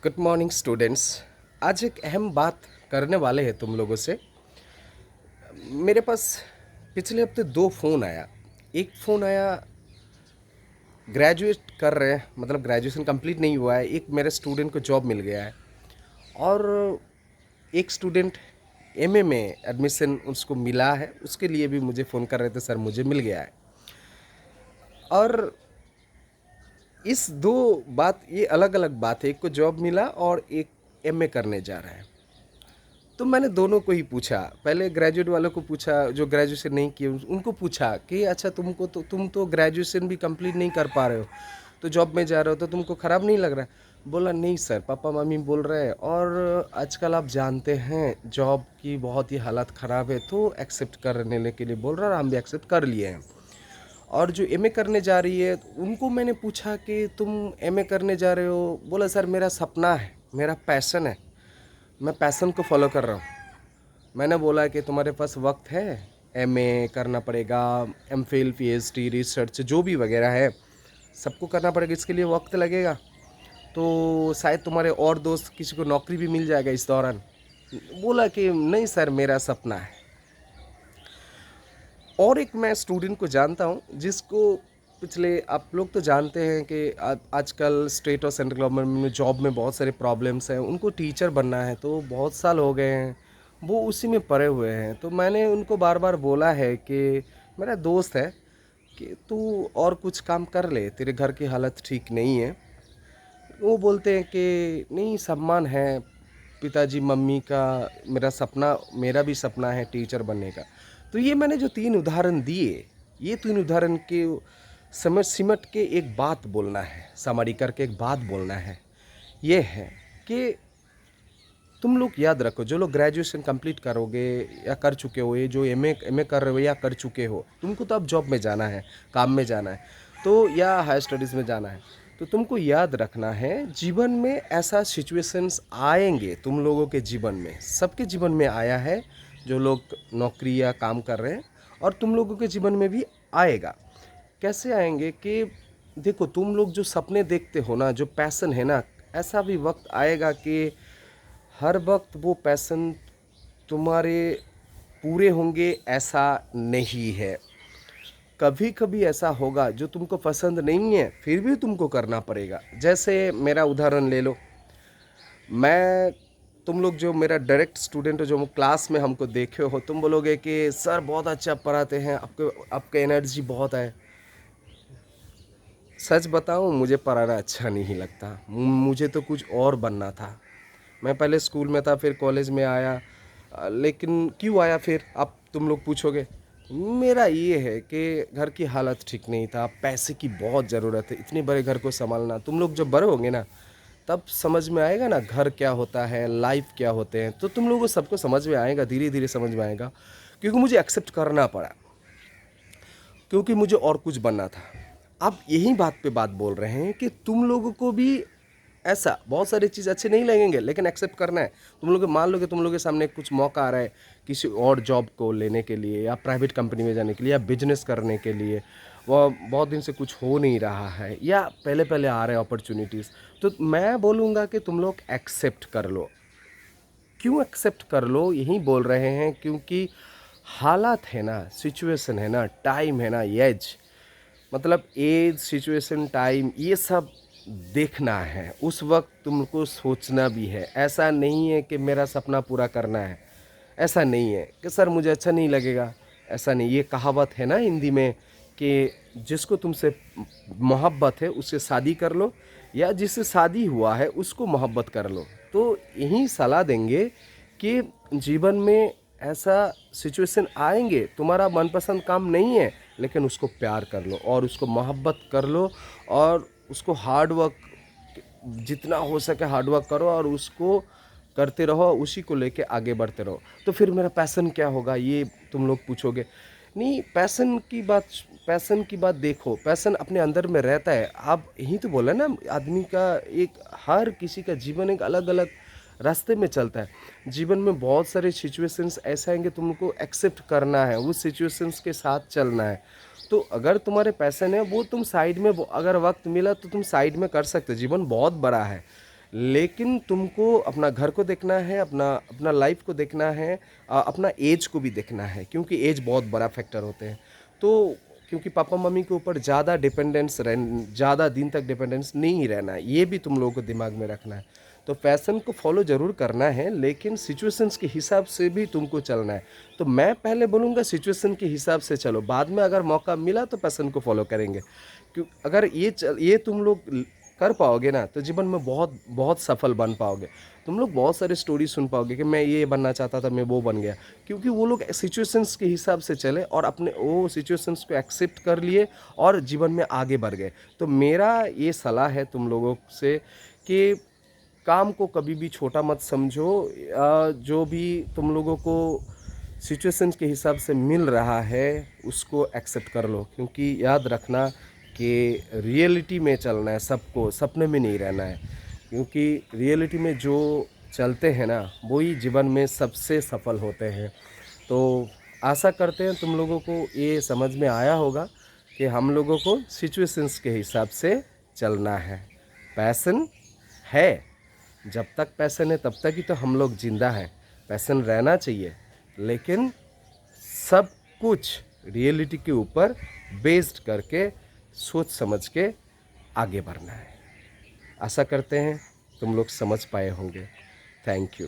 Good morning students. आज एक अहम बात करने वाले हैं तुम लोगों से। मेरे पास पिछले हफ्ते दो फ़ोन आया। एक फ़ोन आया, ग्रेजुएट कर रहे हैं, मतलब ग्रेजुएशन कंप्लीट नहीं हुआ है, एक मेरे स्टूडेंट को जॉब मिल गया है। और एक स्टूडेंट एमए में एडमिशन उसको मिला है, उसके लिए भी मुझे फ़ोन कर रहे थे, सर मुझे मिल गया है। और इस दो बात, ये अलग अलग बात है, एक को जॉब मिला और एक एमए करने जा रहा है। तो मैंने दोनों को ही पूछा, पहले ग्रेजुएट वालों को पूछा, जो ग्रेजुएशन नहीं किए उनको पूछा कि अच्छा तुम तो ग्रेजुएशन भी कंप्लीट नहीं कर पा रहे हो, तो जॉब में जा रहे हो, तो तुमको ख़राब नहीं लग रहा है? बोला नहीं सर, पापा मम्मी बोल रहे हैं और आजकल आप जानते हैं जॉब की बहुत ही हालत ख़राब है, तो एक्सेप्ट करने के लिए बोल रहा है और हम भी एक्सेप्ट कर लिए हैं। और जो एमए करने जा रही है उनको मैंने पूछा कि तुम एमए करने जा रहे हो? बोला सर मेरा सपना है, मेरा पैशन है, मैं पैशन को फॉलो कर रहा हूँ। मैंने बोला कि तुम्हारे पास वक्त है? एमए करना पड़ेगा, एमफिल पीएचडी रिसर्च जो भी वगैरह है सबको करना पड़ेगा, इसके लिए वक्त लगेगा। तो शायद तुम्हारे और दोस्त किसी को नौकरी भी मिल जाएगा इस दौरान। बोला कि नहीं सर, मेरा सपना है। और एक मैं स्टूडेंट को जानता हूँ जिसको पिछले, आप लोग तो जानते हैं कि आजकल स्टेट और सेंट्रल गवर्नमेंट में जॉब में बहुत सारे प्रॉब्लम्स हैं, उनको टीचर बनना है, तो बहुत साल हो गए हैं वो उसी में पड़े हुए हैं। तो मैंने उनको बार बार बोला है कि मेरा दोस्त है कि तू और कुछ काम कर ले, तेरे घर की हालत ठीक नहीं है। वो बोलते हैं कि नहीं, सम्मान है पिताजी मम्मी का, मेरा सपना, मेरा भी सपना है टीचर बनने का। तो ये मैंने जो तीन उदाहरण दिए, ये तीन उदाहरण के समझ सिमट के एक बात बोलना है, समरी करके एक बात बोलना है। ये है कि तुम लोग याद रखो, जो लोग ग्रेजुएशन कंप्लीट करोगे या कर चुके हो, ये जो एमए कर रहे हो या कर चुके हो, तुमको तो अब जॉब में जाना है, काम में जाना है, तो या हायर स्टडीज़ में जाना है। तो तुमको याद रखना है जीवन में ऐसा सिचुएशंस आएंगे, तुम लोगों के जीवन में, सबके जीवन में आया है जो लोग नौकरी या काम कर रहे हैं, और तुम लोगों के जीवन में भी आएगा। कैसे आएंगे कि देखो, तुम लोग जो सपने देखते हो ना, जो पैशन है ना, ऐसा भी वक्त आएगा कि हर वक्त वो पैशन तुम्हारे पूरे होंगे ऐसा नहीं है। कभी कभी ऐसा होगा जो तुमको पसंद नहीं है फिर भी तुमको करना पड़ेगा। जैसे मेरा उदाहरण ले लो, मैं, तुम लोग जो मेरा डायरेक्ट स्टूडेंट हो, जो क्लास में हमको देखे हो, तुम बोलोगे कि सर बहुत अच्छा पढ़ाते हैं, आपका एनर्जी बहुत है। सच बताऊं, मुझे पढ़ाना अच्छा नहीं लगता, मुझे तो कुछ और बनना था। मैं पहले स्कूल में था, फिर कॉलेज में आया। लेकिन क्यों आया फिर, आप तुम लोग पूछोगे। मेरा ये है कि घर की हालत ठीक नहीं था, पैसे की बहुत ज़रूरत है, इतने बड़े घर को संभालना। तुम लोग जब बड़े होंगे ना, तब समझ में आएगा ना घर क्या होता है, लाइफ क्या होते हैं, तो तुम लोगों को सबको समझ में आएगा, धीरे धीरे समझ में आएगा। क्योंकि मुझे एक्सेप्ट करना पड़ा, क्योंकि मुझे और कुछ बनना था। अब यही बात पे बात बोल रहे हैं कि तुम लोगों को भी ऐसा बहुत सारी चीज़ अच्छे नहीं लगेंगे, लेकिन एक्सेप्ट करना है। तुम लोग मान लो कि तुम लोग के सामने कुछ मौका आ रहा है किसी और जॉब को लेने के लिए, या प्राइवेट कंपनी में जाने के लिए, या बिजनेस करने के लिए, वह बहुत दिन से कुछ हो नहीं रहा है, या पहले पहले आ रहे हैं अपॉर्चुनिटीज़, तो मैं बोलूँगा कि तुम लोग एक्सेप्ट कर लो। क्यों एक्सेप्ट कर लो, यही बोल रहे हैं क्योंकि हालात है ना, सिचुएशन है ना, टाइम है ना, एज, मतलब एज, सिचुएशन, टाइम, ये सब देखना है। उस वक्त तुमको सोचना भी है। ऐसा नहीं है कि मेरा सपना पूरा करना है, ऐसा नहीं है कि सर मुझे अच्छा नहीं लगेगा, ऐसा नहीं। ये कहावत है ना हिंदी में कि जिसको तुमसे मोहब्बत है उससे शादी कर लो, या जिससे शादी हुआ है उसको मोहब्बत कर लो। तो यही सलाह देंगे कि जीवन में ऐसा सिचुएशन आएंगे, तुम्हारा मनपसंद काम नहीं है, लेकिन उसको प्यार कर लो और उसको मोहब्बत कर लो, और उसको हार्ड वर्क, जितना हो सके हार्ड वर्क करो और उसको करते रहो, उसी को लेके आगे बढ़ते रहो। तो फिर मेरा पैशन क्या होगा, ये तुम लोग पूछोगे। नहीं, पैशन की बात देखो, पैशन अपने अंदर में रहता है। आप यही तो बोला ना, आदमी का एक, हर किसी का जीवन एक अलग अलग रास्ते में चलता है। जीवन में बहुत सारे सिचुएशंस ऐसे आएंगे, तुमको एक्सेप्ट करना है, उस सिचुएशंस के साथ चलना है। तो अगर तुम्हारे पैशन है वो तुम साइड में, अगर वक्त मिला तो तुम साइड में कर सकते हो। जीवन बहुत बड़ा है, लेकिन तुमको अपना घर को देखना है, अपना अपना लाइफ को देखना है, अपना एज को भी देखना है, क्योंकि एज बहुत बड़ा फैक्टर होते हैं। तो क्योंकि पापा मम्मी के ऊपर ज़्यादा दिन तक डिपेंडेंस नहीं रहना है, ये भी तुम लोगों को दिमाग में रखना है। तो पैशन को फॉलो ज़रूर करना है, लेकिन सिचुएशंस के हिसाब से भी तुमको चलना है। तो मैं पहले बोलूँगा सिचुएशन के हिसाब से चलो, बाद में अगर मौका मिला तो पैशन को फॉलो करेंगे। क्यों अगर ये तुम लोग कर पाओगे ना, तो जीवन में बहुत बहुत सफल बन पाओगे। तुम लोग बहुत सारे स्टोरी सुन पाओगे कि मैं ये बनना चाहता था, मैं वो बन गया। क्योंकि वो लोग सिचुएशंस के हिसाब से चले और अपने वो सिचुएशंस को एक्सेप्ट कर लिए और जीवन में आगे बढ़ गए। तो मेरा ये सलाह है तुम लोगों से कि काम को कभी भी छोटा मत समझो। जो भी तुम लोगों को सिचुएशंस के हिसाब से मिल रहा है उसको एक्सेप्ट कर लो, क्योंकि याद रखना कि रियलिटी में चलना है सबको, सपने में नहीं रहना है। क्योंकि रियलिटी में जो चलते हैं ना, वही जीवन में सबसे सफल होते हैं। तो आशा करते हैं तुम लोगों को ये समझ में आया होगा कि हम लोगों को सिचुएशंस के हिसाब से चलना है। पैशन है, जब तक पैशन है तब तक ही तो हम लोग जिंदा हैं। पैशन रहना चाहिए, लेकिन सब कुछ रियलिटी के ऊपर बेस्ड करके सोच समझ के आगे बढ़ना है। आशा करते हैं तुम लोग समझ पाए होंगे। Thank you.